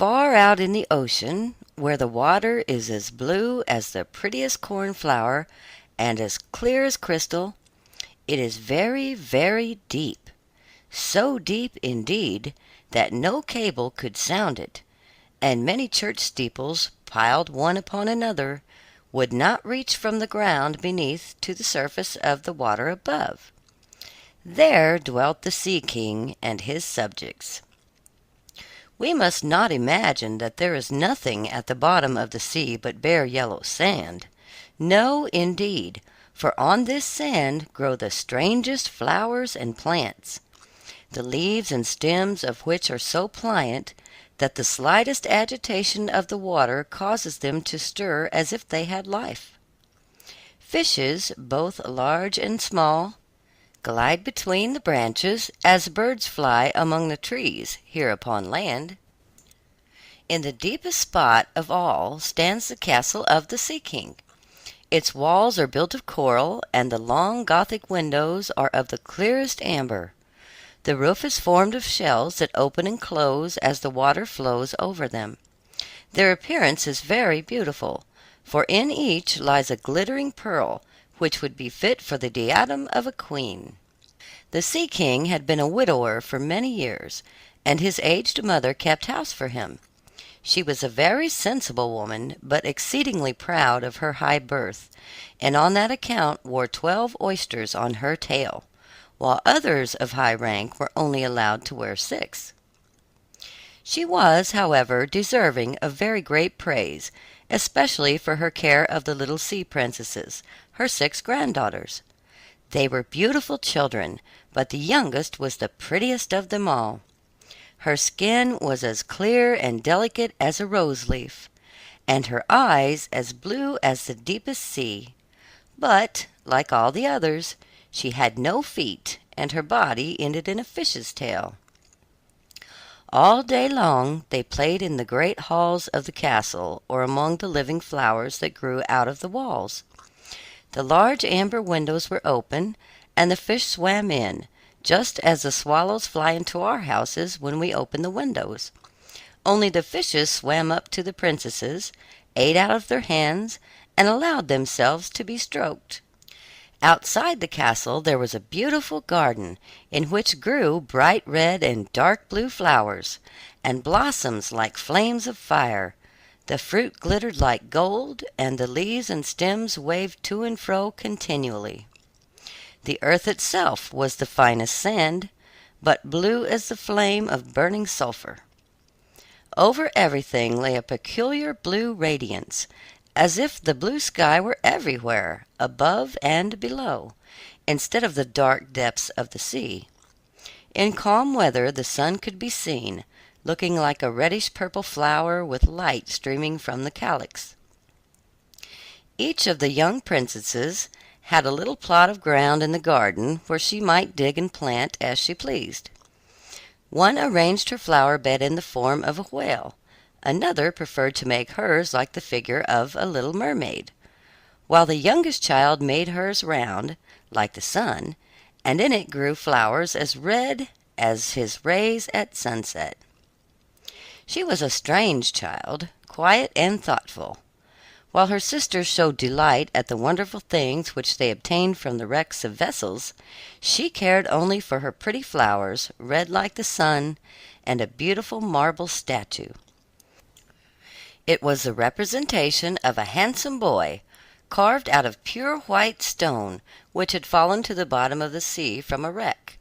Far out in the ocean, where the water is as blue as the prettiest cornflower and as clear as crystal, it is very, very deep. So deep, indeed, that no cable could sound it, and many church steeples, piled one upon another, would not reach from the ground beneath to the surface of the water above. There dwelt the Sea King and his subjects. We must not imagine that there is nothing at the bottom of the sea but bare yellow sand. No, indeed, for on this sand grow the strangest flowers and plants, the leaves and stems of which are so pliant that the slightest agitation of the water causes them to stir as if they had life. Fishes, both large and small, glide between the branches as birds fly among the trees here upon land. In the deepest spot of all stands the castle of the Sea King. Its walls are built of coral, and the long Gothic windows are of the clearest amber. The roof is formed of shells that open and close as the water flows over them. Their appearance is very beautiful, for in each lies a glittering pearl, which would be fit for the diadem of a queen. The Sea King had been a widower for many years, and his aged mother kept house for him. She was a very sensible woman, but exceedingly proud of her high birth, and on that account wore 12 oysters on her tail, while others of high rank were only allowed to wear 6. She was, however, deserving of very great praise, especially for her care of the little sea princesses, her 6 granddaughters. They were beautiful children, but the youngest was the prettiest of them all. Her skin was as clear and delicate as a rose leaf, and her eyes as blue as the deepest sea. But, like all the others, she had no feet, and her body ended in a fish's tail. All day long they played in the great halls of the castle, or among the living flowers that grew out of the walls. The large amber windows were open, and the fish swam in, just as the swallows fly into our houses when we open the windows. Only the fishes swam up to the princesses, ate out of their hands, and allowed themselves to be stroked. Outside the castle there was a beautiful garden, in which grew bright red and dark blue flowers, and blossoms like flames of fire. The fruit glittered like gold, and the leaves and stems waved to and fro continually. The earth itself was the finest sand, but blue as the flame of burning sulphur. Over everything lay a peculiar blue radiance, as if the blue sky were everywhere, above and below, instead of the dark depths of the sea. In calm weather the sun could be seen, looking like a reddish-purple flower with light streaming from the calyx. Each of the young princesses had a little plot of ground in the garden where she might dig and plant as she pleased. One arranged her flower bed in the form of a whale, another preferred to make hers like the figure of a little mermaid, while the youngest child made hers round, like the sun, and in it grew flowers as red as his rays at sunset. She was a strange child, quiet and thoughtful. While her sisters showed delight at the wonderful things which they obtained from the wrecks of vessels, she cared only for her pretty flowers, red like the sun, and a beautiful marble statue. It was the representation of a handsome boy, carved out of pure white stone, which had fallen to the bottom of the sea from a wreck.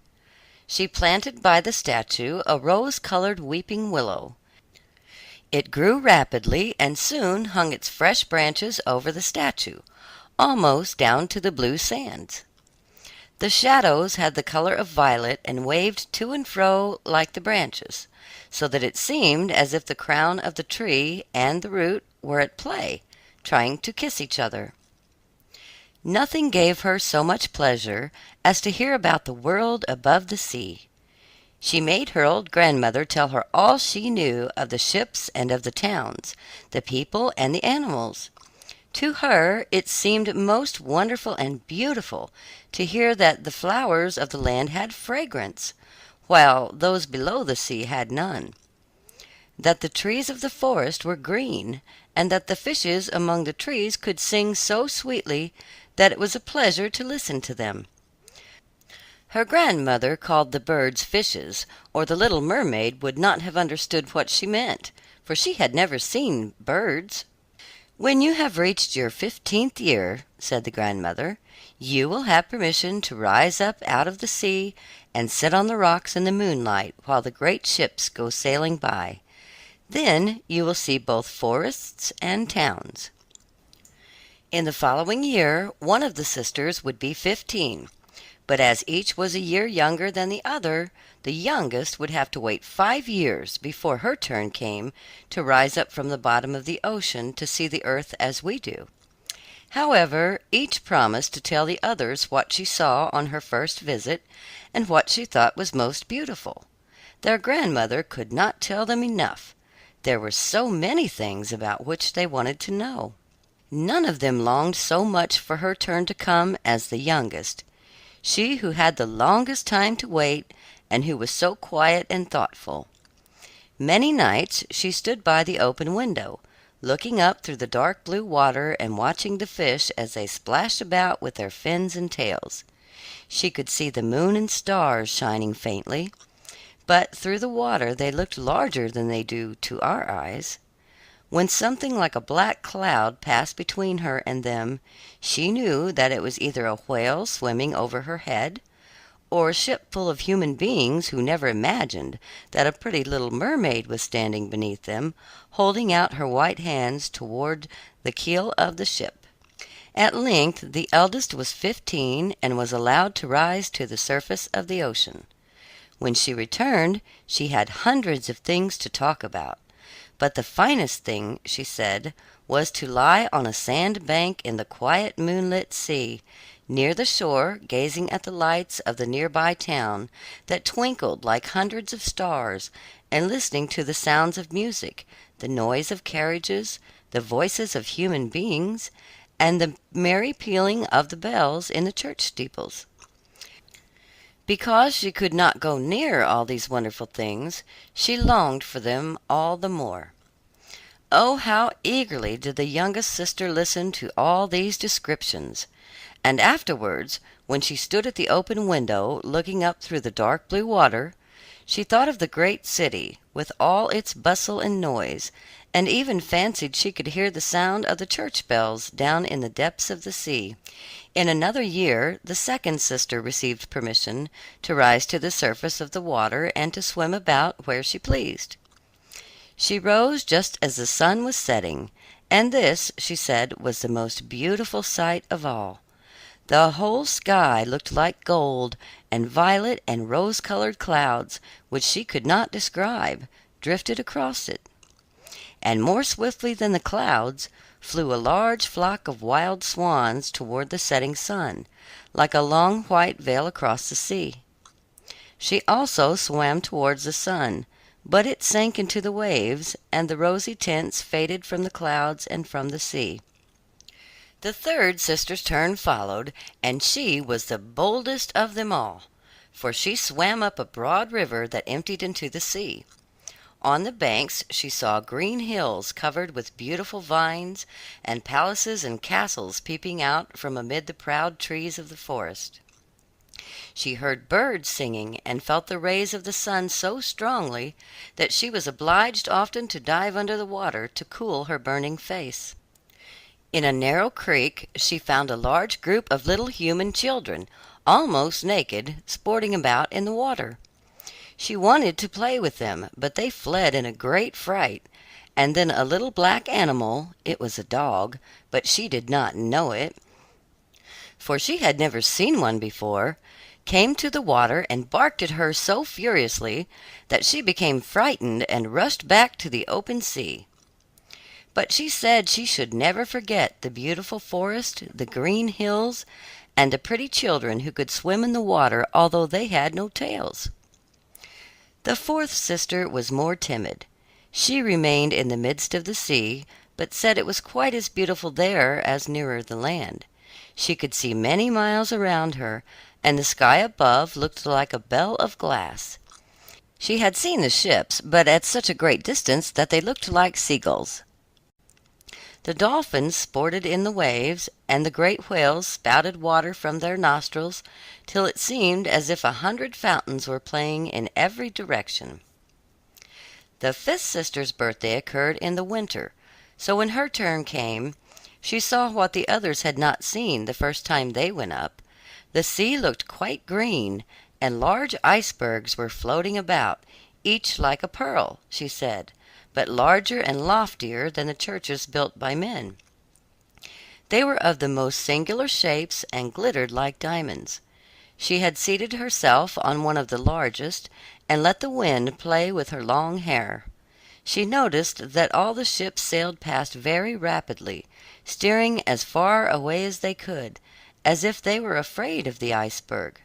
She planted by the statue a rose-colored weeping willow. It grew rapidly and soon hung its fresh branches over the statue, almost down to the blue sands. The shadows had the color of violet and waved to and fro like the branches, so that it seemed as if the crown of the tree and the root were at play, trying to kiss each other. Nothing gave her so much pleasure as to hear about the world above the sea. She made her old grandmother tell her all she knew of the ships and of the towns, the people and the animals. To her it seemed most wonderful and beautiful to hear that the flowers of the land had fragrance, while those below the sea had none. that the trees of the forest were green, and that the fishes among the trees could sing so sweetly that it was a pleasure to listen to them. Her grandmother called the birds fishes, or the little mermaid would not have understood what she meant, for she had never seen birds. "When you have reached your 15th year," said the grandmother, "you will have permission to rise up out of the sea and sit on the rocks in the moonlight while the great ships go sailing by. Then you will see both forests and towns." In the following year one of the sisters would be 15, but as each was a year younger than the other, the youngest would have to wait 5 years before her turn came to rise up from the bottom of the ocean to see the earth as we do. However, each promised to tell the others what she saw on her first visit, and what she thought was most beautiful. Their grandmother could not tell them enough. There were so many things about which they wanted to know. None of them longed so much for her turn to come as the youngest, she who had the longest time to wait, and who was so quiet and thoughtful. Many nights she stood by the open window, looking up through the dark blue water and watching the fish as they splashed about with their fins and tails. She could see the moon and stars shining faintly, but through the water they looked larger than they do to our eyes. When something like a black cloud passed between her and them, she knew that it was either a whale swimming over her head, or a ship full of human beings who never imagined that a pretty little mermaid was standing beneath them, holding out her white hands toward the keel of the ship. At length the eldest was 15 and was allowed to rise to the surface of the ocean. When she returned, she had hundreds of things to talk about. But the finest thing, she said, was to lie on a sand bank in the quiet moonlit sea, near the shore, gazing at the lights of the nearby town that twinkled like hundreds of stars, and listening to the sounds of music, the noise of carriages, the voices of human beings, and the merry pealing of the bells in the church steeples. Because she could not go near all these wonderful things, she longed for them all the more. Oh, how eagerly did the youngest sister listen to all these descriptions! And afterwards, when she stood at the open window looking up through the dark blue water, she thought of the great city, with all its bustle and noise, and even fancied she could hear the sound of the church bells down in the depths of the sea. In another year the second sister received permission to rise to the surface of the water and to swim about where she pleased. She rose just as the sun was setting, and this, she said, was the most beautiful sight of all. The whole sky looked like gold, and violet and rose-colored clouds, which she could not describe, drifted across it. And more swiftly than the clouds flew a large flock of wild swans toward the setting sun, like a long white veil across the sea. She also swam towards the sun, but it sank into the waves, and the rosy tints faded from the clouds and from the sea. The third sister's turn followed, and she was the boldest of them all, for she swam up a broad river that emptied into the sea. On the banks she saw green hills covered with beautiful vines, and palaces and castles peeping out from amid the proud trees of the forest. She heard birds singing, and felt the rays of the sun so strongly that she was obliged often to dive under the water to cool her burning face. In a narrow creek she found a large group of little human children, almost naked, sporting about in the water. She wanted to play with them, but they fled in a great fright, and then a little black animal, it was a dog, but she did not know it, for she had never seen one before, came to the water and barked at her so furiously that she became frightened and rushed back to the open sea. But she said she should never forget the beautiful forest, the green hills, and the pretty children who could swim in the water although they had no tails. The fourth sister was more timid. She remained in the midst of the sea, but said it was quite as beautiful there as nearer the land. She could see many miles around her, and the sky above looked like a bell of glass. She had seen the ships, but at such a great distance that they looked like seagulls. The dolphins sported in the waves, and the great whales spouted water from their nostrils till it seemed as if 100 fountains were playing in every direction. The fifth sister's birthday occurred in the winter, so when her turn came, she saw what the others had not seen the first time they went up. The sea looked quite green, and large icebergs were floating about, each like a pearl, she said, but larger and loftier than the churches built by men. They were of the most singular shapes and glittered like diamonds. She had seated herself on one of the largest, and let the wind play with her long hair. She noticed that all the ships sailed past very rapidly, steering as far away as they could, as if they were afraid of the iceberg.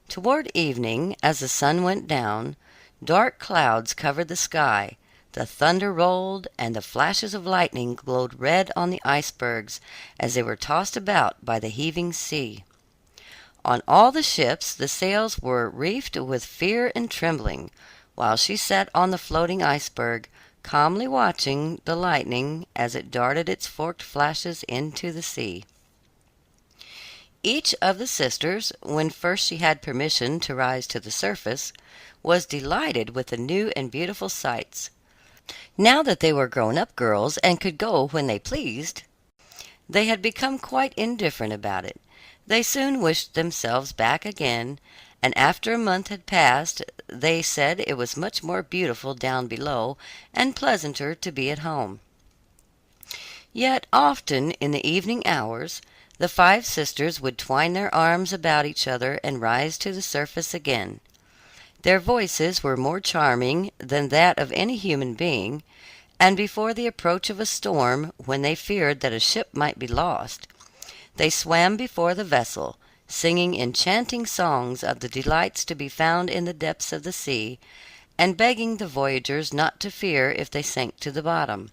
Toward evening, as the sun went down, dark clouds covered the sky, the thunder rolled, and the flashes of lightning glowed red on the icebergs as they were tossed about by the heaving sea. On all the ships the sails were reefed with fear and trembling, while she sat on the floating iceberg, calmly watching the lightning as it darted its forked flashes into the sea. Each of the sisters, when first she had permission to rise to the surface, was delighted with the new and beautiful sights. Now that they were grown-up girls and could go when they pleased, they had become quite indifferent about it. They soon wished themselves back again, and after a month had passed, they said it was much more beautiful down below and pleasanter to be at home. Yet often in the evening hours the five sisters would twine their arms about each other and rise to the surface again. Their voices were more charming than that of any human being, and before the approach of a storm, when they feared that a ship might be lost, they swam before the vessel, singing enchanting songs of the delights to be found in the depths of the sea, and begging the voyagers not to fear if they sank to the bottom.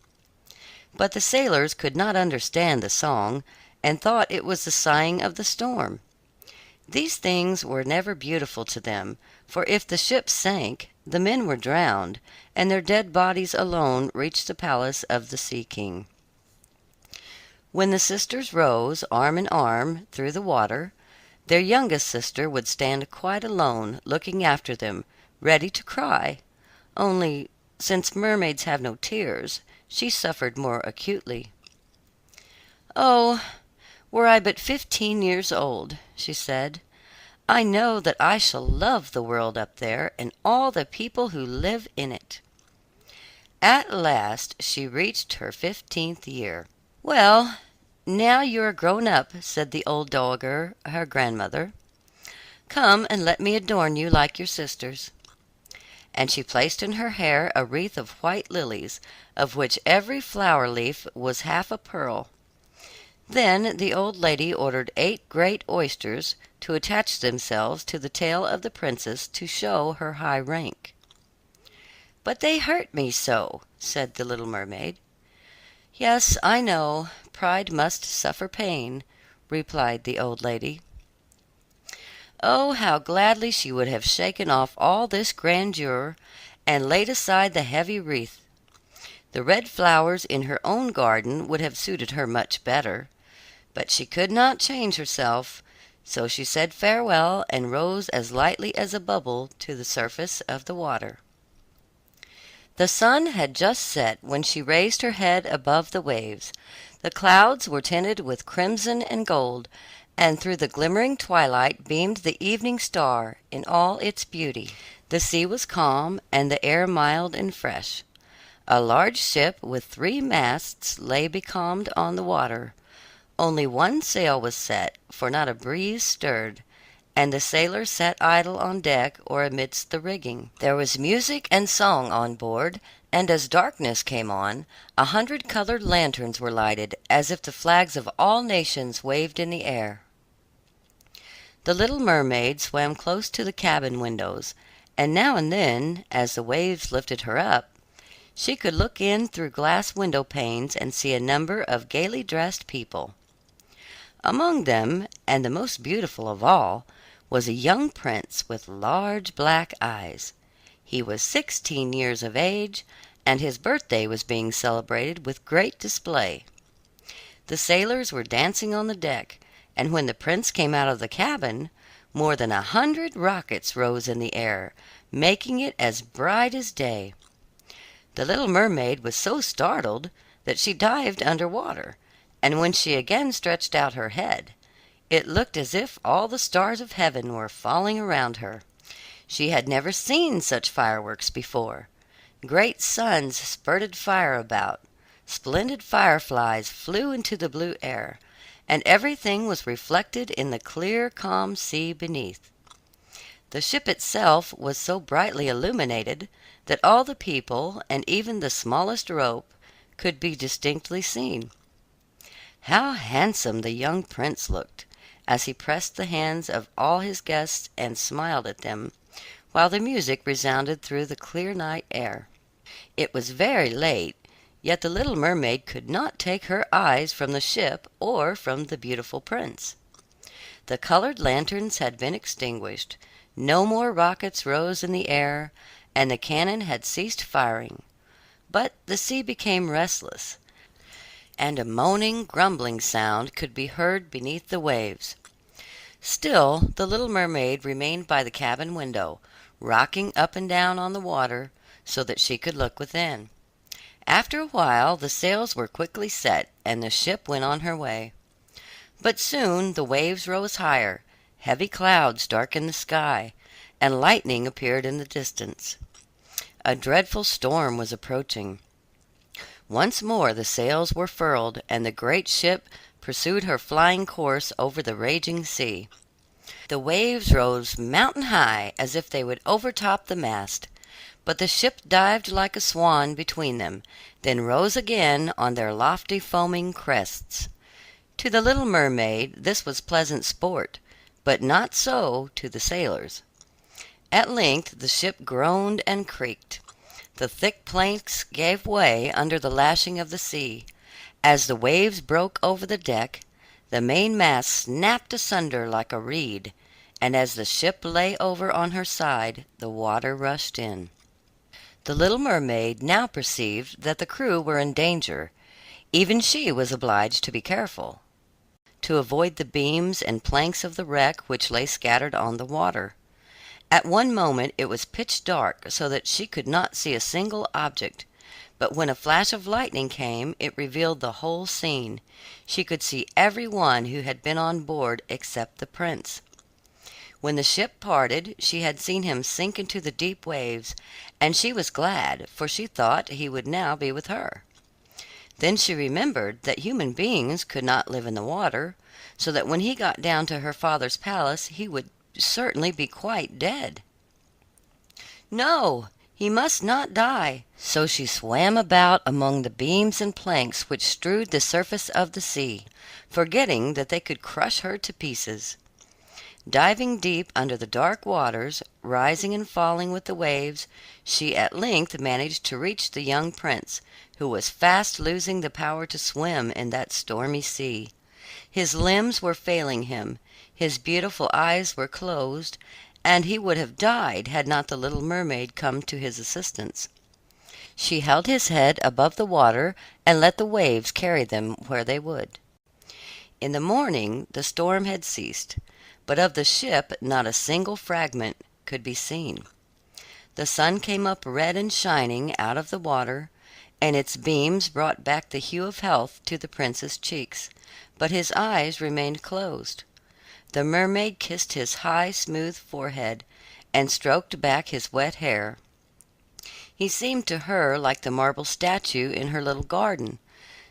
But the sailors could not understand the song, and thought it was the sighing of the storm. These things were never beautiful to them, for if the ship sank, the men were drowned, and their dead bodies alone reached the palace of the Sea King. When the sisters rose, arm in arm, through the water, their youngest sister would stand quite alone, looking after them, ready to cry, only, since mermaids have no tears, she suffered more acutely. "Oh, were I but 15 years old," she said, "I know that I shall love the world up there and all the people who live in it." At last she reached her 15th year. "Well, now you are grown up," said the old dowager, her grandmother. "Come and let me adorn you like your sisters." And she placed in her hair a wreath of white lilies, of which every flower leaf was half a pearl. Then the old lady ordered 8 great oysters to attach themselves to the tail of the princess to show her high rank. "But they hurt me so," said the little mermaid. "Yes, I know, pride must suffer pain," replied the old lady. Oh, how gladly she would have shaken off all this grandeur, and laid aside the heavy wreath. The red flowers in her own garden would have suited her much better, but she could not change herself, so she said farewell and rose as lightly as a bubble to the surface of the water. The sun had just set when she raised her head above the waves. The clouds were tinted with crimson and gold, and through the glimmering twilight beamed the evening star in all its beauty. The sea was calm, and the air mild and fresh. A large ship with 3 masts lay becalmed on the water. Only one sail was set, for not a breeze stirred, and the sailors sat idle on deck or amidst the rigging. There was music and song on board, and as darkness came on, 100 colored lanterns were lighted, as if the flags of all nations waved in the air. The little mermaid swam close to the cabin windows, and now and then, as the waves lifted her up, she could look in through glass window panes and see a number of gaily dressed people. Among them, and the most beautiful of all, was a young prince with large black eyes. He was 16 years of age, and his birthday was being celebrated with great display. The sailors were dancing on the deck, and when the prince came out of the cabin, more than 100 rockets rose in the air, making it as bright as day. The little mermaid was so startled that she dived under water, and when she again stretched out her head, it looked as if all the stars of heaven were falling around her. She had never seen such fireworks before. Great suns spurted fire about, splendid fireflies flew into the blue air, and everything was reflected in the clear, calm sea beneath. The ship itself was so brightly illuminated that all the people, and even the smallest rope, could be distinctly seen. How handsome the young prince looked, as he pressed the hands of all his guests and smiled at them, while the music resounded through the clear night air. It was very late, yet the little mermaid could not take her eyes from the ship or from the beautiful prince. The colored lanterns had been extinguished, no more rockets rose in the air, and the cannon had ceased firing. But the sea became restless, and a moaning, grumbling sound could be heard beneath the waves. Still the little mermaid remained by the cabin window, rocking up and down on the water so that she could look within. After a while the sails were quickly set, and the ship went on her way. But soon the waves rose higher, heavy clouds darkened the sky, and lightning appeared in the distance. A dreadful storm was approaching. Once more the sails were furled, and the great ship pursued her flying course over the raging sea. The waves rose mountain high as if they would overtop the mast, but the ship dived like a swan between them, then rose again on their lofty foaming crests. To the little mermaid this was pleasant sport, but not so to the sailors. At length the ship groaned and creaked. The thick planks gave way under the lashing of the sea. As the waves broke over the deck, the mainmast snapped asunder like a reed, and as the ship lay over on her side, the water rushed in. The little mermaid now perceived that the crew were in danger. Even she was obliged to be careful, to avoid the beams and planks of the wreck which lay scattered on the water. At one moment it was pitch dark, so that she could not see a single object, but when a flash of lightning came it revealed the whole scene. She could see every one who had been on board except the prince. When the ship parted she had seen him sink into the deep waves, and she was glad, for she thought he would now be with her. Then she remembered that human beings could not live in the water, so that when he got down to her father's palace he would certainly be quite dead. No, he must not die. So she swam about among the beams and planks which strewed the surface of the sea, forgetting that they could crush her to pieces. Diving deep under the dark waters, rising and falling with the waves, she at length managed to reach the young prince, who was fast losing the power to swim in that stormy sea. His limbs were failing him, his beautiful eyes were closed, and he would have died had not the little mermaid come to his assistance. She held his head above the water and let the waves carry them where they would. In the morning the storm had ceased, but of the ship not a single fragment could be seen. The sun came up red and shining out of the water, and its beams brought back the hue of health to the prince's cheeks, but his eyes remained closed. The mermaid kissed his high, smooth forehead, and stroked back his wet hair. He seemed to her like the marble statue in her little garden,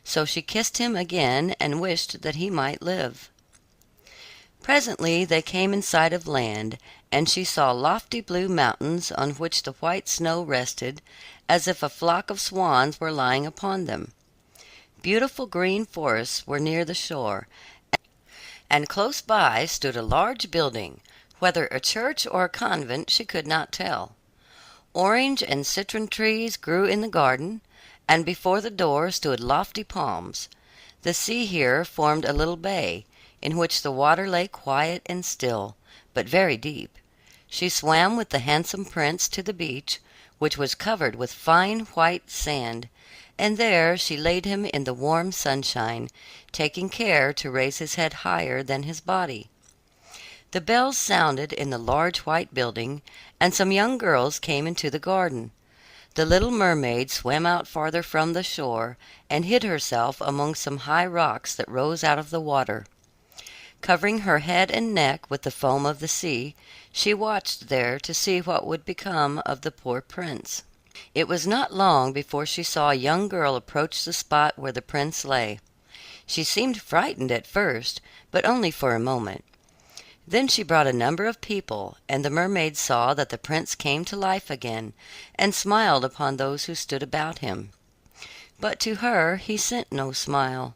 so she kissed him again and wished that he might live. Presently they came in sight of land, and she saw lofty blue mountains on which the white snow rested, as if a flock of swans were lying upon them. Beautiful green forests were near the shore, and close by stood a large building, whether a church or a convent she could not tell. Orange and citron trees grew in the garden, and before the door stood lofty palms. The sea here formed a little bay, in which the water lay quiet and still, but very deep. She swam with the handsome prince to the beach, which was covered with fine white sand, and there she laid him in the warm sunshine, taking care to raise his head higher than his body. The bells sounded in the large white building, and some young girls came into the garden. The little mermaid swam out farther from the shore, and hid herself among some high rocks that rose out of the water. Covering her head and neck with the foam of the sea, she watched there to see what would become of the poor prince. It was not long before she saw a young girl approach the spot where the prince lay. She seemed frightened at first, but only for a moment. Then she brought a number of people, and the mermaid saw that the prince came to life again, and smiled upon those who stood about him. But to her he sent no smile.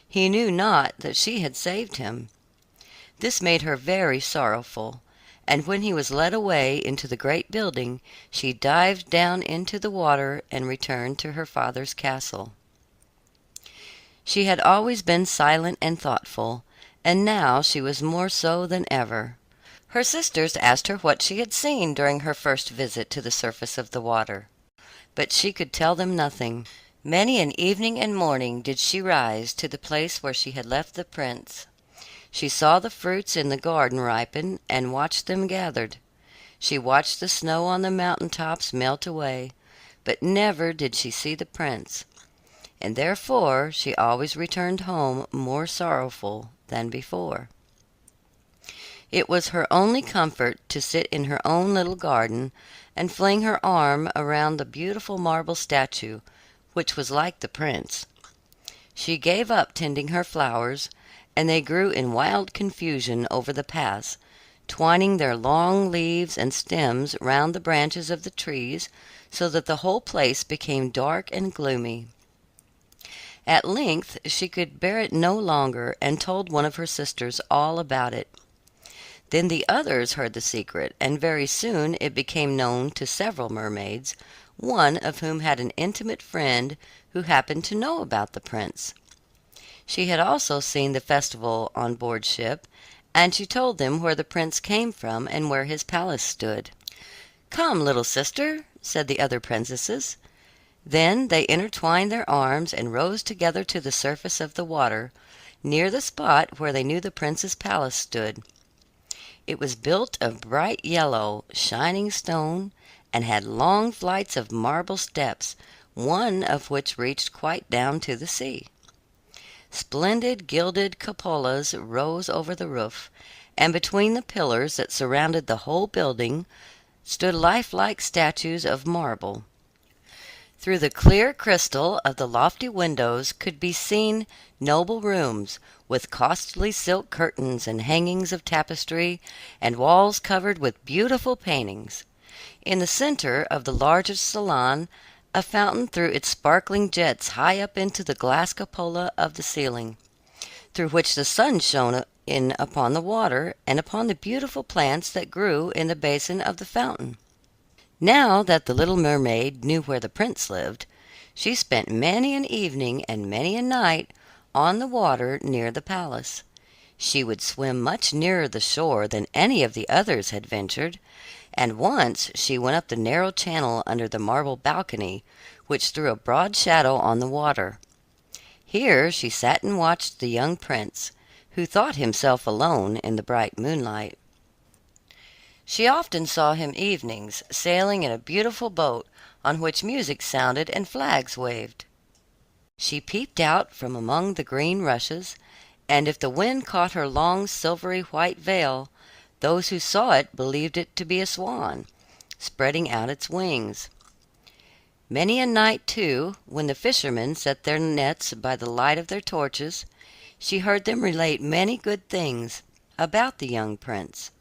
He knew not that she had saved him. This made her very sorrowful, and when he was led away into the great building, she dived down into the water and returned to her father's castle. She had always been silent and thoughtful, and now she was more so than ever. Her sisters asked her what she had seen during her first visit to the surface of the water, but she could tell them nothing. Many an evening and morning did she rise to the place where she had left the prince. She saw the fruits in the garden ripen, and watched them gathered. She watched the snow on the mountain tops melt away, but never did she see the prince, and therefore she always returned home more sorrowful than before. It was her only comfort to sit in her own little garden, and fling her arm around the beautiful marble statue, which was like the prince. She gave up tending her flowers, and they grew in wild confusion over the paths, twining their long leaves and stems round the branches of the trees, so that the whole place became dark and gloomy. At length she could bear it no longer, and told one of her sisters all about it. Then the others heard the secret, and very soon it became known to several mermaids, one of whom had an intimate friend who happened to know about the prince. She had also seen the festival on board ship, and she told them where the prince came from and where his palace stood. "Come, little sister," said the other princesses. Then they intertwined their arms and rose together to the surface of the water, near the spot where they knew the prince's palace stood. It was built of bright yellow, shining stone, and had long flights of marble steps, one of which reached quite down to the sea. Splendid gilded cupolas rose over the roof, and between the pillars that surrounded the whole building stood lifelike statues of marble. Through the clear crystal of the lofty windows could be seen noble rooms, with costly silk curtains and hangings of tapestry, and walls covered with beautiful paintings. In the center of the largest salon a fountain threw its sparkling jets high up into the glass cupola of the ceiling, through which the sun shone in upon the water and upon the beautiful plants that grew in the basin of the fountain. Now that the little mermaid knew where the prince lived, she spent many an evening and many a night on the water near the palace. She would swim much nearer the shore than any of the others had ventured, and once she went up the narrow channel under the marble balcony, which threw a broad shadow on the water. Here she sat and watched the young prince, who thought himself alone in the bright moonlight. She often saw him evenings, sailing in a beautiful boat on which music sounded and flags waved. She peeped out from among the green rushes, and if the wind caught her long silvery white veil, those who saw it believed it to be a swan, spreading out its wings. Many a night, too, when the fishermen set their nets by the light of their torches, she heard them relate many good things about the young prince.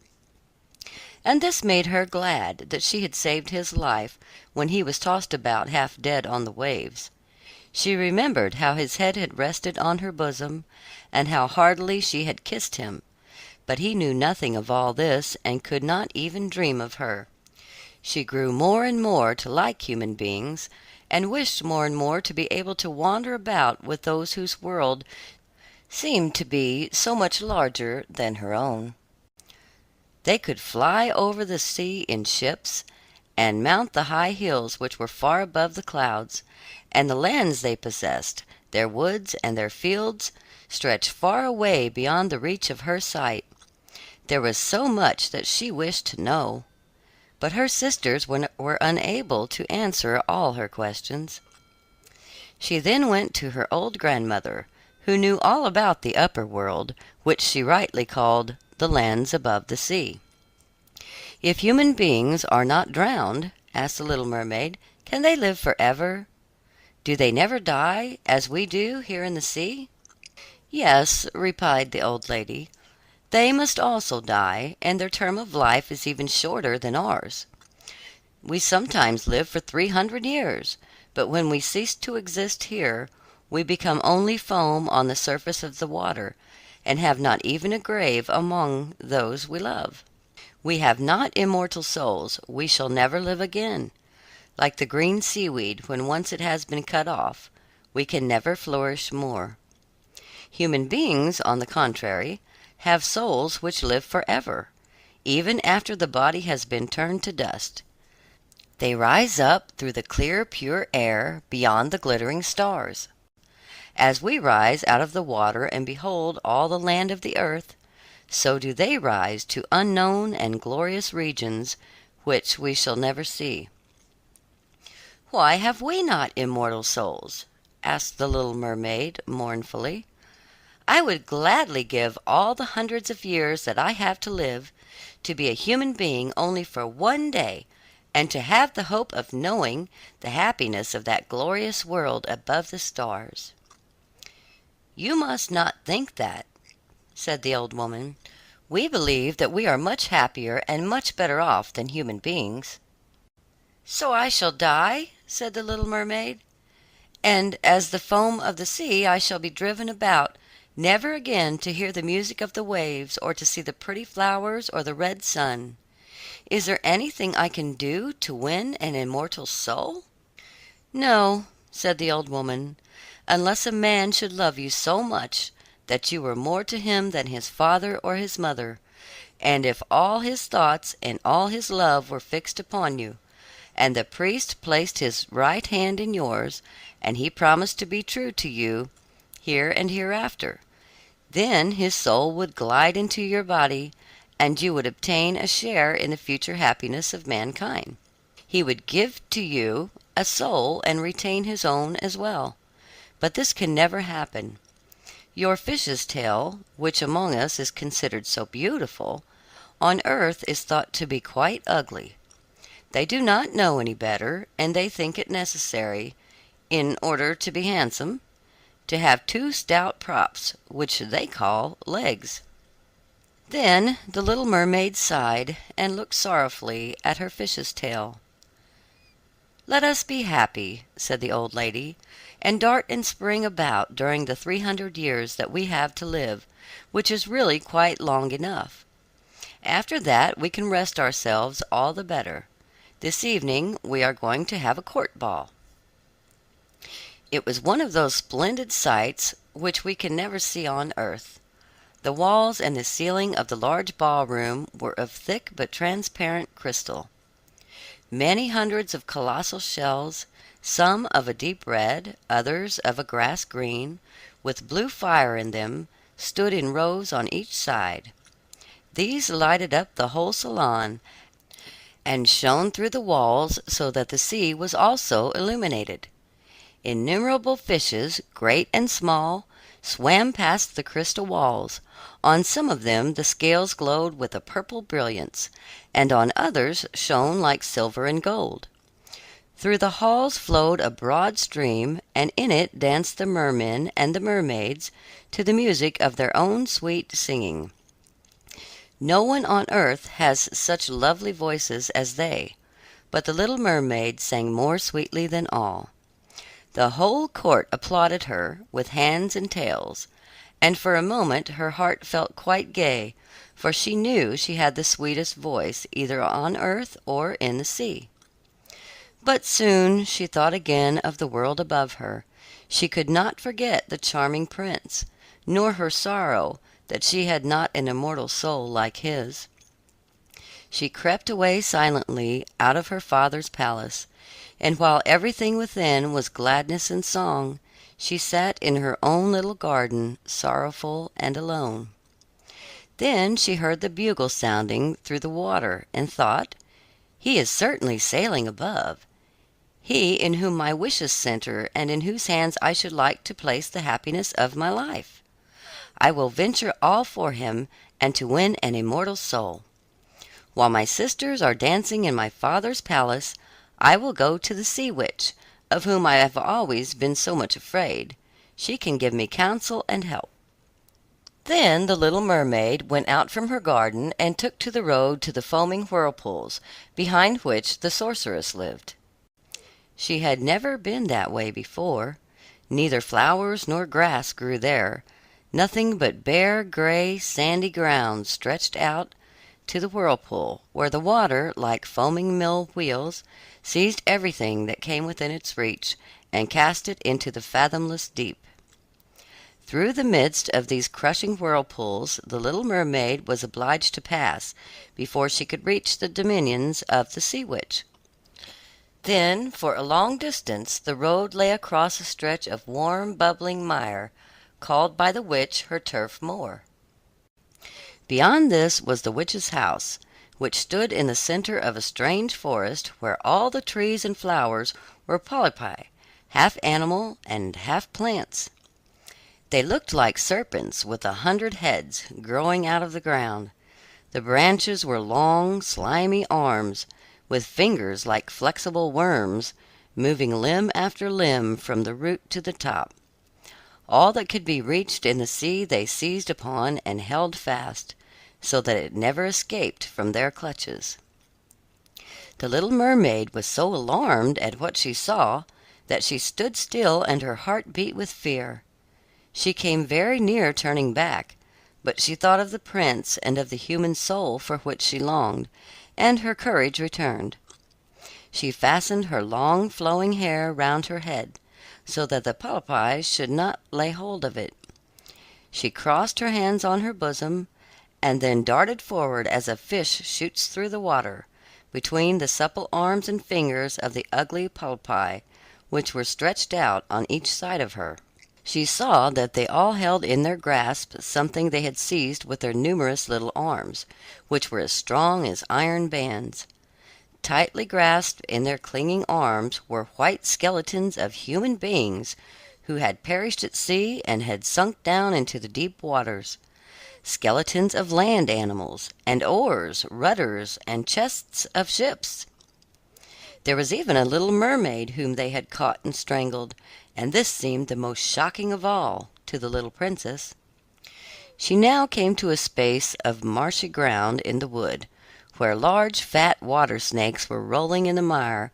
And this made her glad that she had saved his life when he was tossed about half dead on the waves. She remembered how his head had rested on her bosom, and how heartily she had kissed him, but he knew nothing of all this, and could not even dream of her. She grew more and more to like human beings, and wished more and more to be able to wander about with those whose world seemed to be so much larger than her own. They could fly over the sea in ships, and mount the high hills which were far above the clouds, and the lands they possessed, their woods and their fields, stretched far away beyond the reach of her sight. There was so much that she wished to know, but her sisters were unable to answer all her questions. She then went to her old grandmother, who knew all about the upper world, which she rightly called the lands above the sea. "If human beings are not drowned," asked the little mermaid, "can they live forever? Do they never die, as we do here in the sea?" "Yes," replied the old lady, "they must also die, and their term of life is even shorter than ours. We sometimes live for 300 years, but when we cease to exist here, we become only foam on the surface of the water, and have not even a grave among those we love. We have not immortal souls, we shall never live again. Like the green seaweed, when once it has been cut off, we can never flourish more. Human beings, on the contrary, have souls which live forever, even after the body has been turned to dust. They rise up through the clear, pure air beyond the glittering stars. As we rise out of the water and behold all the land of the earth, so do they rise to unknown and glorious regions which we shall never see." "Why have we not immortal souls?" asked the little mermaid mournfully. "I would gladly give all the hundreds of years that I have to live, to be a human being only for one day, and to have the hope of knowing the happiness of that glorious world above the stars." "You must not think that," said the old woman. "We believe that we are much happier and much better off than human beings." "So I shall die," said the little mermaid, "and as the foam of the sea I shall be driven about, never again to hear the music of the waves, or to see the pretty flowers or the red sun. Is there anything I can do to win an immortal soul?" "No," said the old woman, "unless a man should love you so much that you were more to him than his father or his mother, and if all his thoughts and all his love were fixed upon you, and the priest placed his right hand in yours, and he promised to be true to you here and hereafter, then his soul would glide into your body, and you would obtain a share in the future happiness of mankind. He would give to you a soul and retain his own as well. But this can never happen. Your fish's tail, which among us is considered so beautiful, on earth is thought to be quite ugly. They do not know any better, and they think it necessary, in order to be handsome, to have two stout props, which they call legs." Then the little mermaid sighed, and looked sorrowfully at her fish's tail. "Let us be happy," said the old lady, "and dart and spring about during the 300 years that we have to live, which is really quite long enough. After that we can rest ourselves all the better. This evening we are going to have a court ball." It was one of those splendid sights which we can never see on earth. The walls and the ceiling of the large ballroom were of thick but transparent crystal. Many hundreds of colossal shells, some of a deep red, others of a grass green, with blue fire in them, stood in rows on each side. These lighted up the whole salon, and shone through the walls so that the sea was also illuminated. Innumerable fishes, great and small, swam past the crystal walls. On some of them the scales glowed with a purple brilliance, and on others shone like silver and gold. Through the halls flowed a broad stream, and in it danced the mermen and the mermaids to the music of their own sweet singing. No one on earth has such lovely voices as they, but the little mermaid sang more sweetly than all. The whole court applauded her, with hands and tails, and for a moment her heart felt quite gay, for she knew she had the sweetest voice either on earth or in the sea. But soon she thought again of the world above her. She could not forget the charming prince, nor her sorrow that she had not an immortal soul like his. She crept away silently out of her father's palace, and while everything within was gladness and song, she sat in her own little garden, sorrowful and alone. Then she heard the bugle sounding through the water, and thought, "He is certainly sailing above, he in whom my wishes center and in whose hands I should like to place the happiness of my life. I will venture all for him and to win an immortal soul. While my sisters are dancing in my father's palace, I will go to the sea witch, of whom I have always been so much afraid. She can give me counsel and help." Then the little mermaid went out from her garden and took to the road to the foaming whirlpools, behind which the sorceress lived. She had never been that way before. Neither flowers nor grass grew there. Nothing but bare, gray, sandy ground stretched out to the whirlpool, where the water, like foaming mill wheels, seized everything that came within its reach, and cast it into the fathomless deep. Through the midst of these crushing whirlpools the little mermaid was obliged to pass before she could reach the dominions of the sea witch. Then for a long distance the road lay across a stretch of warm, bubbling mire, called by the witch her turf moor. Beyond this was the witch's house, which stood in the center of a strange forest where all the trees and flowers were polypi, half animal and half plants. They looked like serpents with 100 heads growing out of the ground. The branches were long, slimy arms, with fingers like flexible worms, moving limb after limb from the root to the top. All that could be reached in the sea they seized upon and held fast, so that it never escaped from their clutches. The little mermaid was so alarmed at what she saw that she stood still and her heart beat with fear. She came very near turning back, but she thought of the prince and of the human soul for which she longed, and her courage returned. She fastened her long flowing hair round her head, so that the polypi should not lay hold of it. She crossed her hands on her bosom, and then darted forward as a fish shoots through the water, between the supple arms and fingers of the ugly polypi, which were stretched out on each side of her. She saw that they all held in their grasp something they had seized with their numerous little arms, which were as strong as iron bands. Tightly grasped in their clinging arms were white skeletons of human beings who had perished at sea and had sunk down into the deep waters, skeletons of land animals, and oars, rudders, and chests of ships. There was even a little mermaid whom they had caught and strangled, and this seemed the most shocking of all to the little princess. She now came to a space of marshy ground in the wood, where large fat water snakes were rolling in the mire,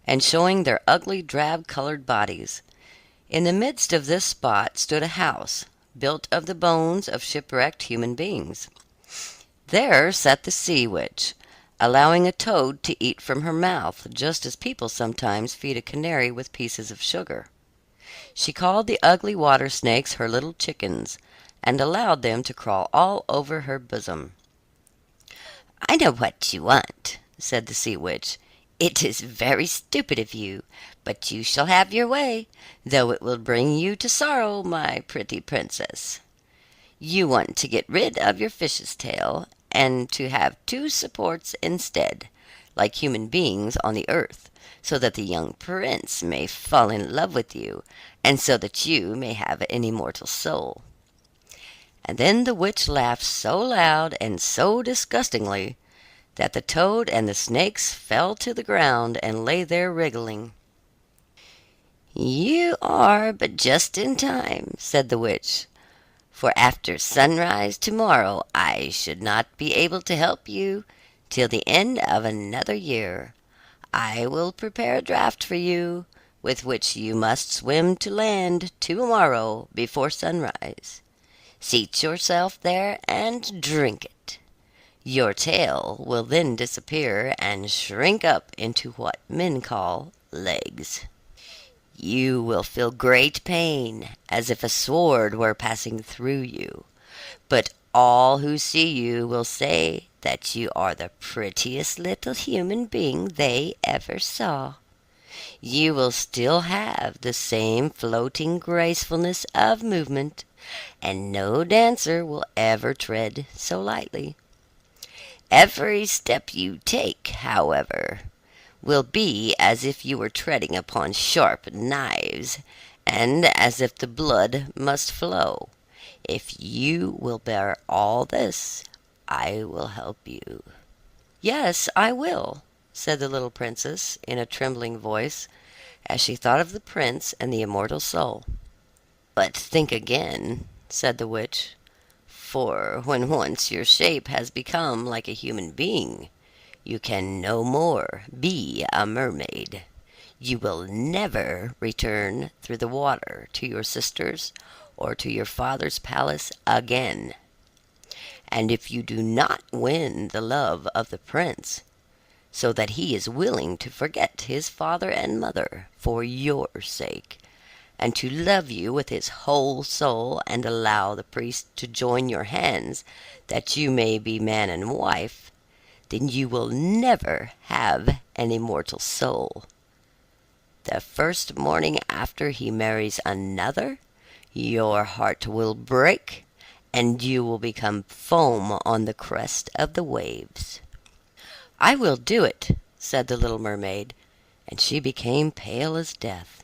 and showing their ugly drab-colored bodies. In the midst of this spot stood a house, built of the bones of shipwrecked human beings. There sat the sea witch, allowing a toad to eat from her mouth, just as people sometimes feed a canary with pieces of sugar. She called the ugly water snakes her little chickens, and allowed them to crawl all over her bosom. "I know what you want," said the sea witch. "It is very stupid of you, but you shall have your way, though it will bring you to sorrow, my pretty princess. You want to get rid of your fish's tail, and to have two supports instead, like human beings on the earth, so that the young prince may fall in love with you, and so that you may have an immortal soul." And then the witch laughed so loud and so disgustingly that the toad and the snakes fell to the ground and lay there wriggling. "You are but just in time," said the witch, "for after sunrise tomorrow I should not be able to help you till the end of another year. I will prepare a draught for you, with which you must swim to land tomorrow before sunrise. Seat yourself there and drink it. Your tail will then disappear and shrink up into what men call legs. You will feel great pain, as if a sword were passing through you, but all who see you will say that you are the prettiest little human being they ever saw. You will still have the same floating gracefulness of movement, and no dancer will ever tread so lightly. Every step you take, however, will be as if you were treading upon sharp knives, and as if the blood must flow. If you will bear all this, I will help you." "Yes, I will," said the little princess in a trembling voice, as she thought of the prince and the immortal soul. "But think again," said the witch, "for when once your shape has become like a human being, you can no more be a mermaid. You will never return through the water to your sisters or to your father's palace again. And if you do not win the love of the prince, so that he is willing to forget his father and mother for your sake, and to love you with his whole soul, and allow the priest to join your hands that you may be man and wife, then you will never have an immortal soul. The first morning after he marries another, your heart will break, and you will become foam on the crest of the waves." "I will do it," said the little mermaid, and she became pale as death.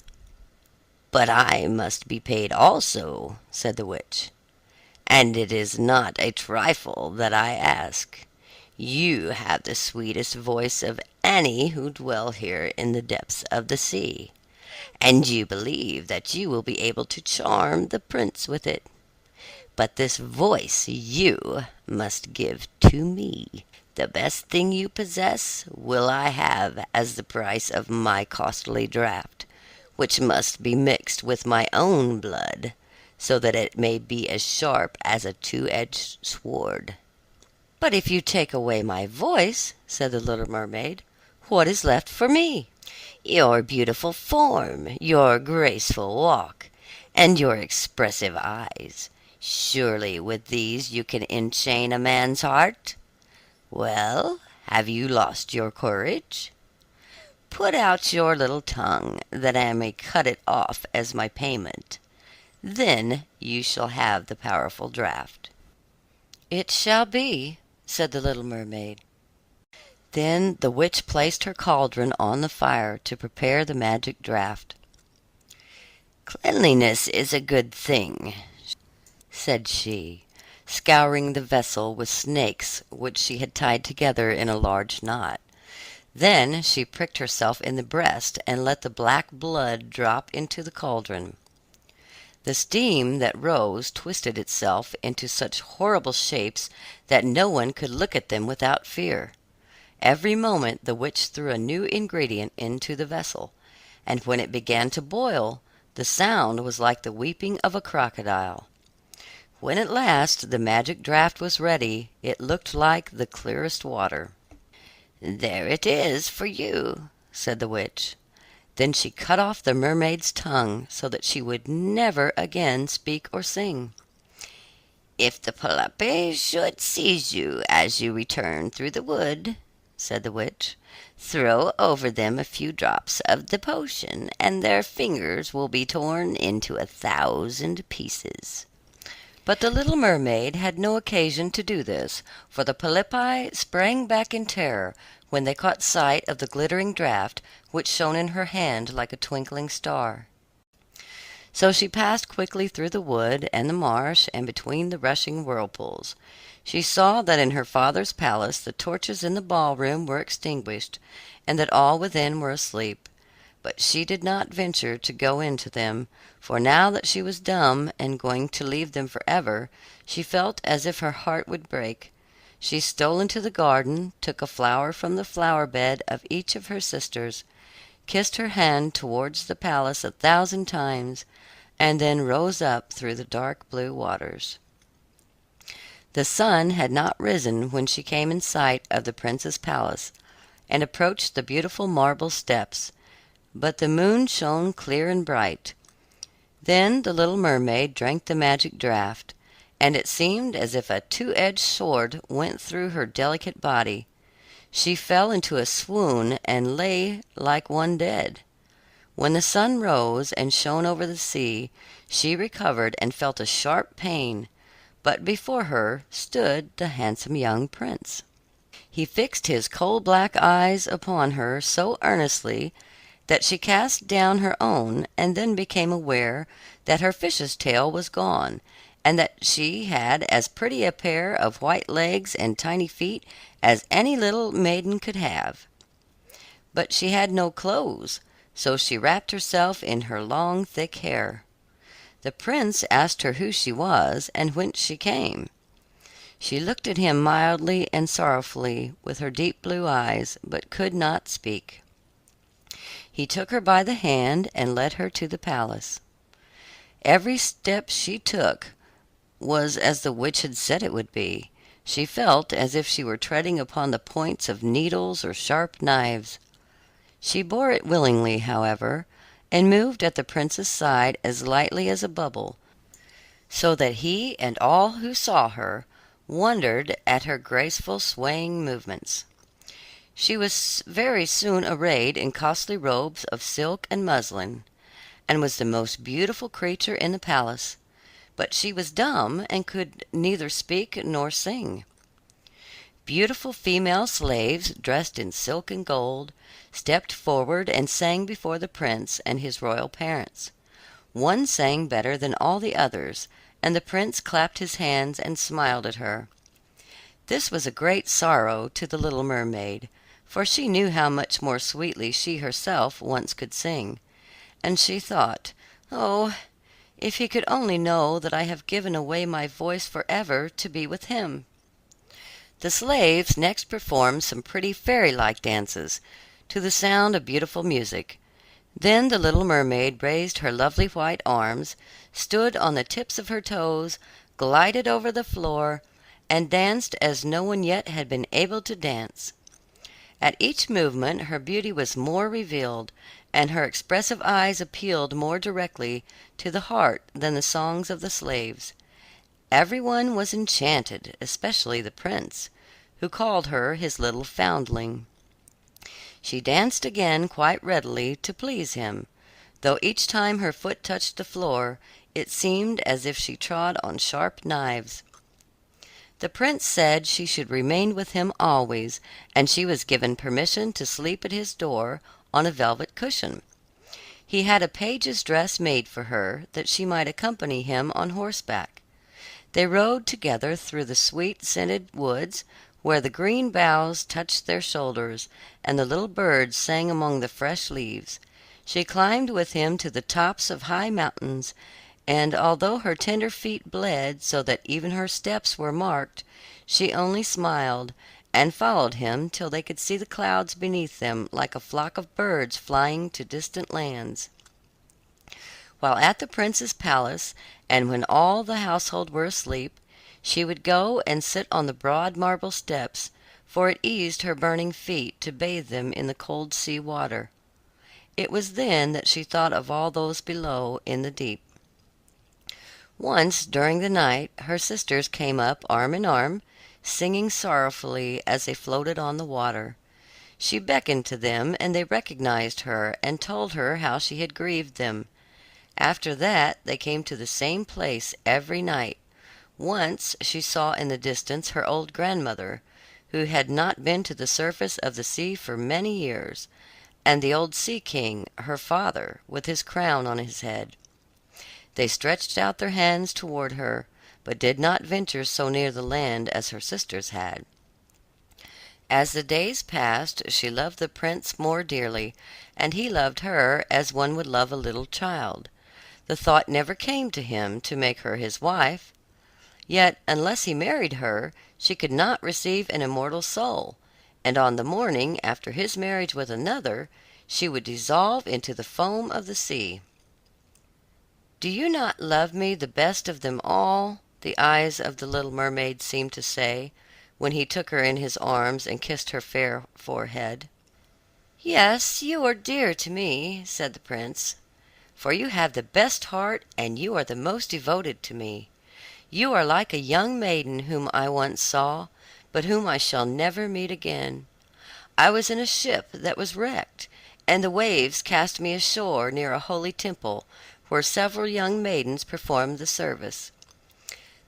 "But I must be paid also," said the witch, "and it is not a trifle that I ask. You have the sweetest voice of any who dwell here in the depths of the sea, and you believe that you will be able to charm the prince with it. But this voice you must give to me. The best thing you possess will I have as the price of my costly draught, which must be mixed with my own blood, so that it may be as sharp as a two-edged sword." "But if you take away my voice," said the little mermaid, "what is left for me?" "Your beautiful form, your graceful walk, and your expressive eyes. Surely with these you can enchain a man's heart. Well, have you lost your courage? Put out your little tongue, that I may cut it off as my payment. Then you shall have the powerful draught." "It shall be," said the little mermaid. Then the witch placed her cauldron on the fire to prepare the magic draught. "Cleanliness is a good thing," said she, scouring the vessel with snakes which she had tied together in a large knot. Then she pricked herself in the breast and let the black blood drop into the cauldron. The steam that rose twisted itself into such horrible shapes that no one could look at them without fear. Every moment the witch threw a new ingredient into the vessel, and when it began to boil, the sound was like the weeping of a crocodile. When at last the magic draught was ready, it looked like the clearest water. "There it is for you," said the witch. Then she cut off the mermaid's tongue, so that she would never again speak or sing. "If the polypi should seize you as you return through the wood," said the witch, "throw over them a few drops of the potion, and their fingers will be torn into 1,000 pieces." But the little mermaid had no occasion to do this, for the polypi sprang back in terror when they caught sight of the glittering draught, which shone in her hand like a twinkling star. So she passed quickly through the wood and the marsh and between the rushing whirlpools. She saw that in her father's palace the torches in the ballroom were extinguished, and that all within were asleep. But she did not venture to go into them, for now that she was dumb and going to leave them forever, she felt as if her heart would break. She stole into the garden, took a flower from the flower bed of each of her sisters, kissed her hand towards the palace 1,000 times, and then rose up through the dark blue waters. The sun had not risen when she came in sight of the prince's palace, and approached the beautiful marble steps, but the moon shone clear and bright. Then the little mermaid drank the magic draught, and it seemed as if a two-edged sword went through her delicate body. She fell into a swoon and lay like one dead. When the sun rose and shone over the sea, she recovered and felt a sharp pain, but before her stood the handsome young prince. He fixed his coal-black eyes upon her so earnestly that she cast down her own, and then became aware that her fish's tail was gone, and that she had as pretty a pair of white legs and tiny feet as any little maiden could have. But she had no clothes, so she wrapped herself in her long thick hair. The prince asked her who she was, and whence she came. She looked at him mildly and sorrowfully with her deep blue eyes, but could not speak. He took her by the hand and led her to the palace. Every step she took was as the witch had said it would be. She felt as if she were treading upon the points of needles or sharp knives. She bore it willingly, however, and moved at the prince's side as lightly as a bubble, so that he and all who saw her wondered at her graceful swaying movements. She was very soon arrayed in costly robes of silk and muslin, and was the most beautiful creature in the palace, but she was dumb and could neither speak nor sing. Beautiful female slaves, dressed in silk and gold, stepped forward and sang before the prince and his royal parents. One sang better than all the others, and the prince clapped his hands and smiled at her. This was a great sorrow to the little mermaid, for she knew how much more sweetly she herself once could sing, and she thought, "Oh, if he could only know that I have given away my voice forever to be with him." The slaves next performed some pretty fairy-like dances, to the sound of beautiful music. Then the little mermaid raised her lovely white arms, stood on the tips of her toes, glided over the floor, and danced as no one yet had been able to dance. At each movement her beauty was more revealed, and her expressive eyes appealed more directly to the heart than the songs of the slaves. Everyone was enchanted, especially the prince, who called her his little foundling. She danced again quite readily to please him, though each time her foot touched the floor it seemed as if she trod on sharp knives. The prince said she should remain with him always, and she was given permission to sleep at his door on a velvet cushion. He had a page's dress made for her, that she might accompany him on horseback. They rode together through the sweet scented woods, where the green boughs touched their shoulders, and the little birds sang among the fresh leaves. She climbed with him to the tops of high mountains, and although her tender feet bled so that even her steps were marked, she only smiled, and followed him till they could see the clouds beneath them like a flock of birds flying to distant lands. While at the prince's palace, and when all the household were asleep, she would go and sit on the broad marble steps, for it eased her burning feet to bathe them in the cold sea water. It was then that she thought of all those below in the deep. Once during the night her sisters came up arm in arm, singing sorrowfully as they floated on the water. She beckoned to them, and they recognized her and told her how she had grieved them. After that they came to the same place every night. Once she saw in the distance her old grandmother, who had not been to the surface of the sea for many years, and the old sea king, her father, with his crown on his head. They stretched out their hands toward her, but did not venture so near the land as her sisters had. As the days passed she loved the prince more dearly, and he loved her as one would love a little child. The thought never came to him to make her his wife. Yet unless he married her she could not receive an immortal soul, and on the morning after his marriage with another she would dissolve into the foam of the sea. "Do you not love me the best of them all?" the eyes of the little mermaid seemed to say, when he took her in his arms and kissed her fair forehead. "Yes, you are dear to me," said the prince, "for you have the best heart, and you are the most devoted to me. You are like a young maiden whom I once saw, but whom I shall never meet again. I was in a ship that was wrecked, and the waves cast me ashore near a holy temple where several young maidens performed the service.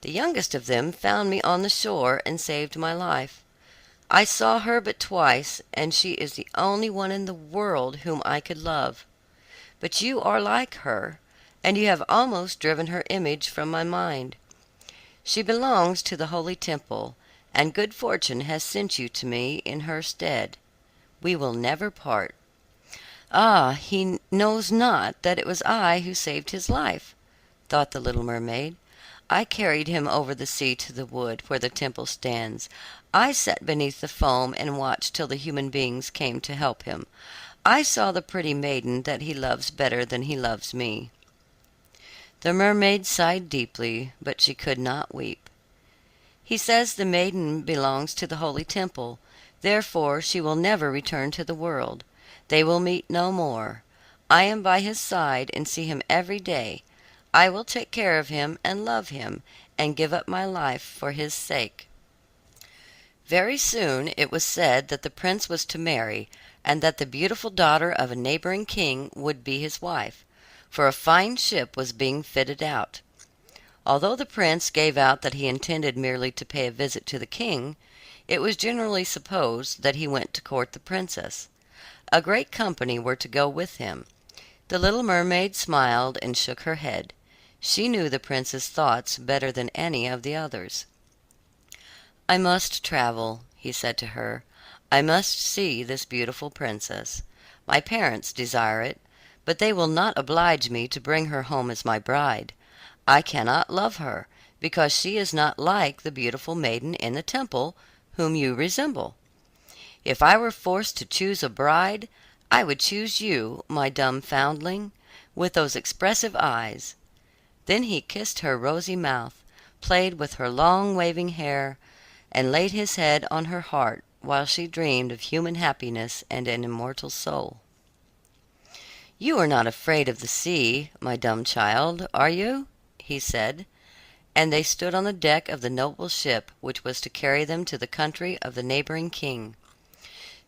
The youngest of them found me on the shore and saved my life. I saw her but twice, and she is the only one in the world whom I could love. But you are like her, and you have almost driven her image from my mind. She belongs to the holy temple, and good fortune has sent you to me in her stead. We will never part." "Ah, he knows not that it was I who saved his life," thought the little mermaid. "I carried him over the sea to the wood where the temple stands. I sat beneath the foam and watched till the human beings came to help him. I saw the pretty maiden that he loves better than he loves me." The mermaid sighed deeply, but she could not weep. "He says the maiden belongs to the holy temple, therefore she will never return to the world. They will meet no more. I am by his side and see him every day. I will take care of him and love him, and give up my life for his sake." Very soon it was said that the prince was to marry, and that the beautiful daughter of a neighboring king would be his wife, for a fine ship was being fitted out. Although the prince gave out that he intended merely to pay a visit to the king, it was generally supposed that he went to court the princess. A great company were to go with him. The little mermaid smiled and shook her head. She knew the prince's thoughts better than any of the others. "I must travel," he said to her. "I must see this beautiful princess. My parents desire it, but they will not oblige me to bring her home as my bride. I cannot love her, because she is not like the beautiful maiden in the temple, whom you resemble. If I were forced to choose a bride, I would choose you, my dumb foundling, with those expressive eyes." Then he kissed her rosy mouth, played with her long waving hair, and laid his head on her heart while she dreamed of human happiness and an immortal soul. "You are not afraid of the sea, my dumb child, are you?" he said, and they stood on the deck of the noble ship which was to carry them to the country of the neighboring king.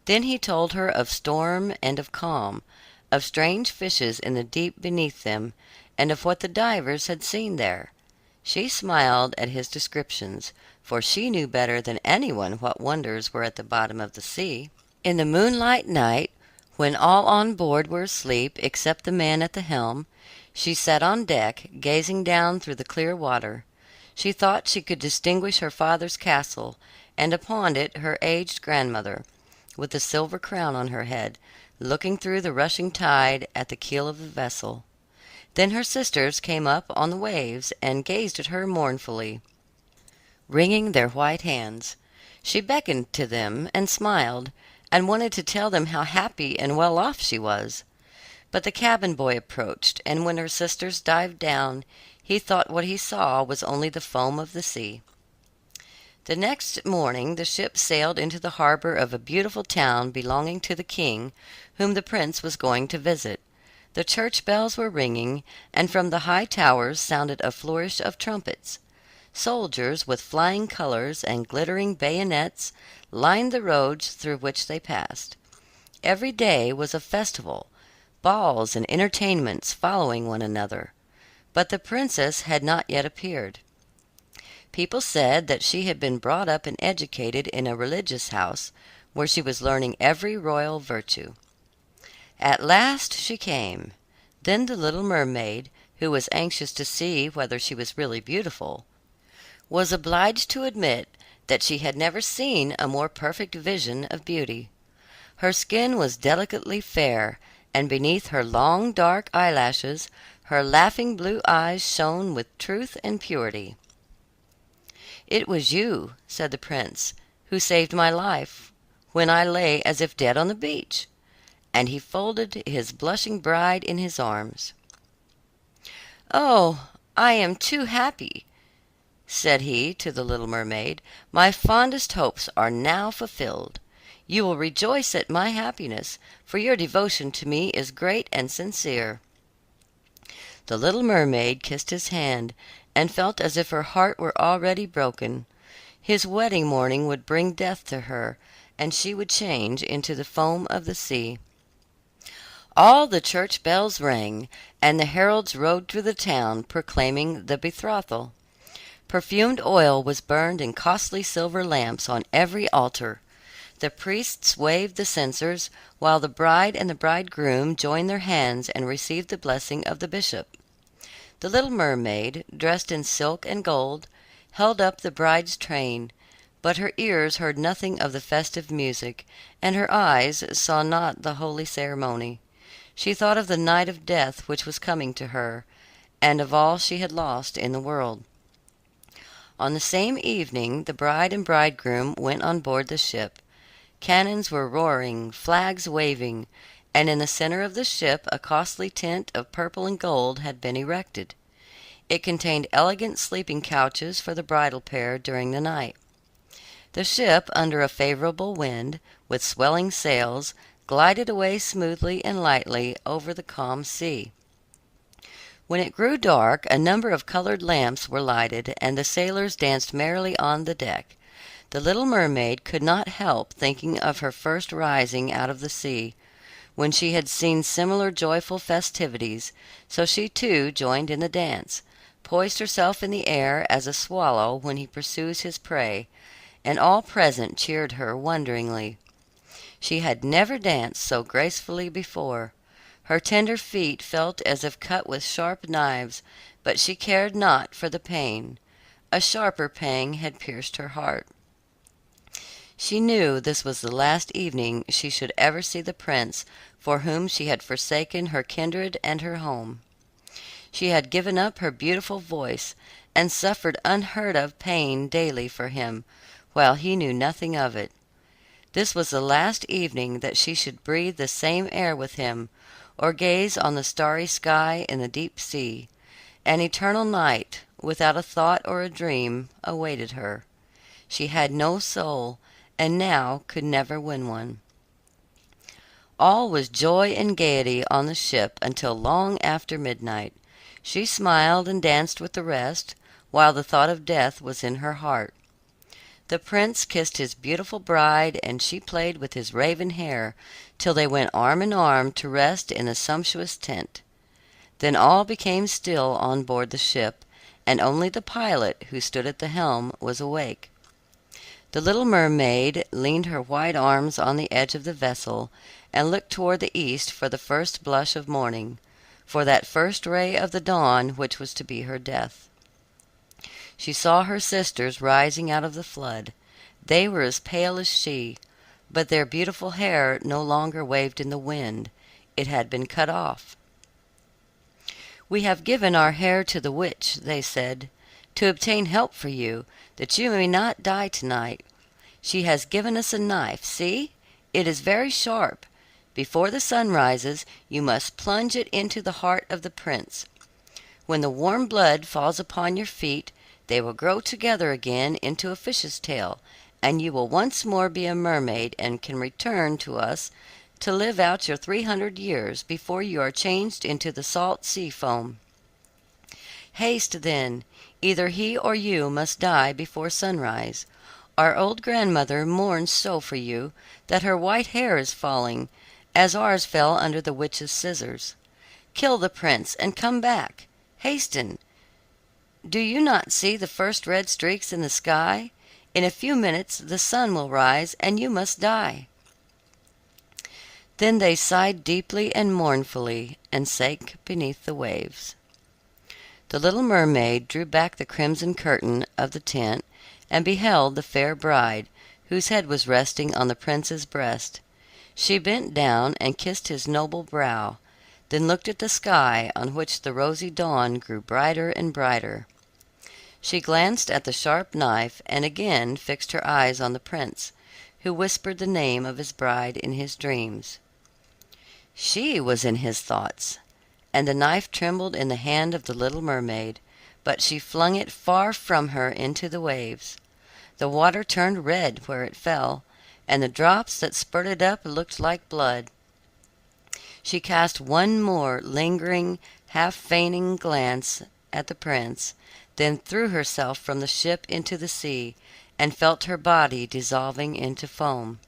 Then he told her of storm and of calm, of strange fishes in the deep beneath them, and of what the divers had seen there. She smiled at his descriptions, for she knew better than anyone what wonders were at the bottom of the sea. In the moonlight night, when all on board were asleep except the man at the helm, she sat on deck, gazing down through the clear water. She thought she could distinguish her father's castle, and upon it her aged grandmother, with a silver crown on her head, looking through the rushing tide at the keel of the vessel. Then her sisters came up on the waves and gazed at her mournfully, wringing their white hands. She beckoned to them and smiled, and wanted to tell them how happy and well off she was. But the cabin boy approached, and when her sisters dived down, he thought what he saw was only the foam of the sea. The next morning the ship sailed into the harbor of a beautiful town belonging to the king, whom the prince was going to visit. The church bells were ringing, and from the high towers sounded a flourish of trumpets. Soldiers with flying colors and glittering bayonets lined the roads through which they passed. Every day was a festival, balls and entertainments following one another. But the princess had not yet appeared. People said that she had been brought up and educated in a religious house, where she was learning every royal virtue. At last she came. Then the little mermaid, who was anxious to see whether she was really beautiful, was obliged to admit that she had never seen a more perfect vision of beauty. Her skin was delicately fair, and beneath her long dark eyelashes her laughing blue eyes shone with truth and purity. "It was you," said the prince, "who saved my life when I lay as if dead on the beach," and he folded his blushing bride in his arms. "Oh, I am too happy," said he to the little mermaid. "My fondest hopes are now fulfilled. You will rejoice at my happiness, for your devotion to me is great and sincere." The little mermaid kissed his hand, and felt as if her heart were already broken. His wedding morning would bring death to her, and she would change into the foam of the sea. All the church bells rang, and the heralds rode through the town proclaiming the betrothal. Perfumed oil was burned in costly silver lamps on every altar. The priests waved the censers, while the bride and the bridegroom joined their hands and received the blessing of the bishop. The little mermaid, dressed in silk and gold, held up the bride's train, but her ears heard nothing of the festive music, and her eyes saw not the holy ceremony. She thought of the night of death which was coming to her, and of all she had lost in the world. On the same evening the bride and bridegroom went on board the ship. Cannons were roaring, flags waving, and in the center of the ship a costly tent of purple and gold had been erected. It contained elegant sleeping couches for the bridal pair during the night. The ship, under a favorable wind, with swelling sails, glided away smoothly and lightly over the calm sea. When it grew dark, a number of colored lamps were lighted, and the sailors danced merrily on the deck. The little mermaid could not help thinking of her first rising out of the sea, when she had seen similar joyful festivities, so she too joined in the dance, poised herself in the air as a swallow when he pursues his prey, and all present cheered her wonderingly. She had never danced so gracefully before. Her tender feet felt as if cut with sharp knives, but she cared not for the pain. A sharper pang had pierced her heart. She knew this was the last evening she should ever see the prince for whom she had forsaken her kindred and her home. She had given up her beautiful voice, and suffered unheard of pain daily for him, while he knew nothing of it. This was the last evening that she should breathe the same air with him, or gaze on the starry sky in the deep sea. An eternal night, without a thought or a dream, awaited her. She had no soul, and now could never win one. All was joy and gaiety on the ship until long after midnight. She smiled and danced with the rest, while the thought of death was in her heart. The prince kissed his beautiful bride, and she played with his raven hair, till they went arm in arm to rest in the sumptuous tent. Then all became still on board the ship, and only the pilot, who stood at the helm, was awake. The little mermaid leaned her white arms on the edge of the vessel, and looked toward the east for the first blush of morning, for that first ray of the dawn which was to be her death. She saw her sisters rising out of the flood. They were as pale as she, but their beautiful hair no longer waved in the wind. It had been cut off. "We have given our hair to the witch," they said, "to obtain help for you, that you may not die tonight. She has given us a knife. See, it is very sharp. Before the sun rises, you must plunge it into the heart of the prince. When the warm blood falls upon your feet, they will grow together again into a fish's tail, and you will once more be a mermaid, and can return to us to live out your 300 years before you are changed into the salt sea foam. Haste, then. Either he or you must die before sunrise. Our old grandmother mourns so for you that her white hair is falling, as ours fell under the witch's scissors. Kill the prince and come back. Hasten. Do you not see the first red streaks in the sky? In a few minutes the sun will rise, and you must die." Then they sighed deeply and mournfully, and sank beneath the waves. The little mermaid drew back the crimson curtain of the tent, and beheld the fair bride, whose head was resting on the prince's breast. She bent down and kissed his noble brow, then looked at the sky, on which the rosy dawn grew brighter and brighter. She glanced at the sharp knife, and again fixed her eyes on the prince, who whispered the name of his bride in his dreams. She was in his thoughts, and the knife trembled in the hand of the little mermaid, but she flung it far from her into the waves. The water turned red where it fell, and the drops that spurted up looked like blood. She cast one more lingering, half feigning glance at the prince, then threw herself from the ship into the sea, and felt her body dissolving into foam.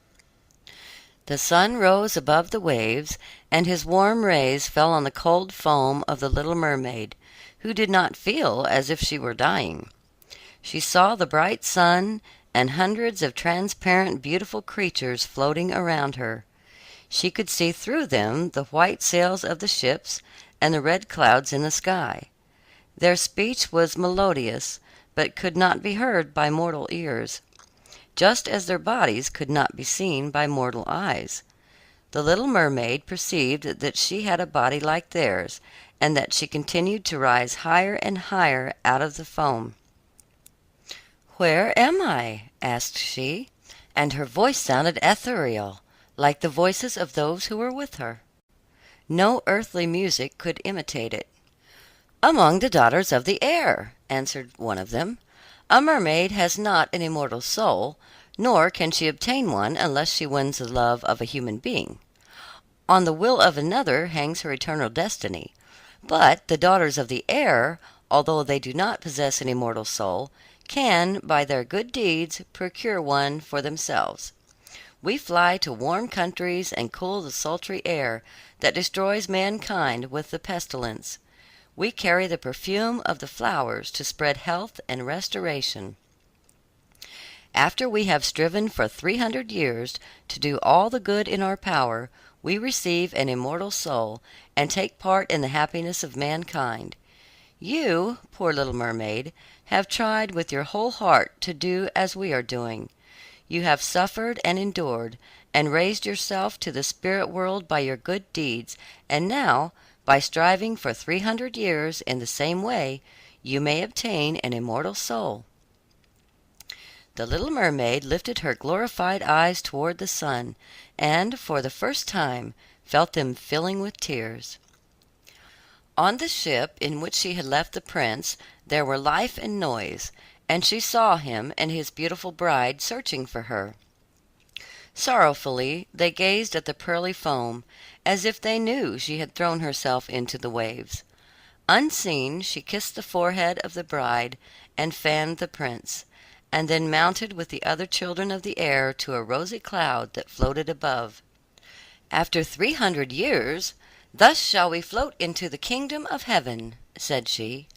The sun rose above the waves, and his warm rays fell on the cold foam of the little mermaid, who did not feel as if she were dying. She saw the bright sun and hundreds of transparent, beautiful creatures floating around her. She could see through them the white sails of the ships and the red clouds in the sky. Their speech was melodious, but could not be heard by mortal ears, just as their bodies could not be seen by mortal eyes. The little mermaid perceived that she had a body like theirs, and that she continued to rise higher and higher out of the foam. "Where am I?" asked she, and her voice sounded ethereal, like the voices of those who were with her. No earthly music could imitate it. "Among the daughters of the air," answered one of them. "A mermaid has not an immortal soul, nor can she obtain one unless she wins the love of a human being. On the will of another hangs her eternal destiny. But the daughters of the air, although they do not possess an immortal soul, can, by their good deeds, procure one for themselves. We fly to warm countries and cool the sultry air that destroys mankind with the pestilence. We carry the perfume of the flowers to spread health and restoration. After we have striven for 300 years to do all the good in our power, we receive an immortal soul and take part in the happiness of mankind. You, poor little mermaid, have tried with your whole heart to do as we are doing. You have suffered and endured, and raised yourself to the spirit world by your good deeds, and now, by striving for 300 years in the same way, you may obtain an immortal soul." The little mermaid lifted her glorified eyes toward the sun, and, for the first time, felt them filling with tears. On the ship in which she had left the prince there were life and noise, and she saw him and his beautiful bride searching for her. Sorrowfully they gazed at the pearly foam, as if they knew she had thrown herself into the waves. Unseen she kissed the forehead of the bride and fanned the prince, and then mounted with the other children of the air to a rosy cloud that floated above. "After 300 years, thus shall we float into the kingdom of heaven," said she.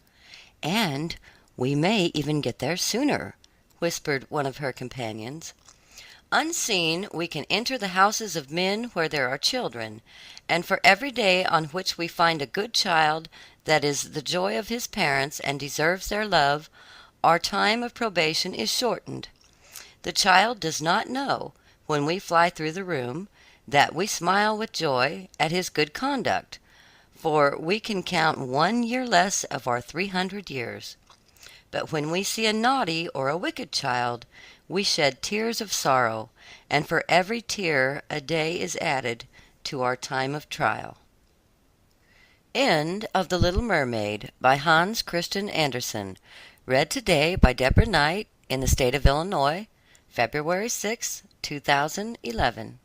"And we may even get there sooner," whispered one of her companions. "Unseen we can enter the houses of men where there are children, and for every day on which we find a good child that is the joy of his parents and deserves their love, our time of probation is shortened. The child does not know, when we fly through the room, that we smile with joy at his good conduct, for we can count 1 year less of our 300 years. But when we see a naughty or a wicked child, we shed tears of sorrow, and for every tear a day is added to our time of trial." End of The Little Mermaid by Hans Christian Andersen. Read today by Deborah Knight in the state of Illinois, February 6, 2011.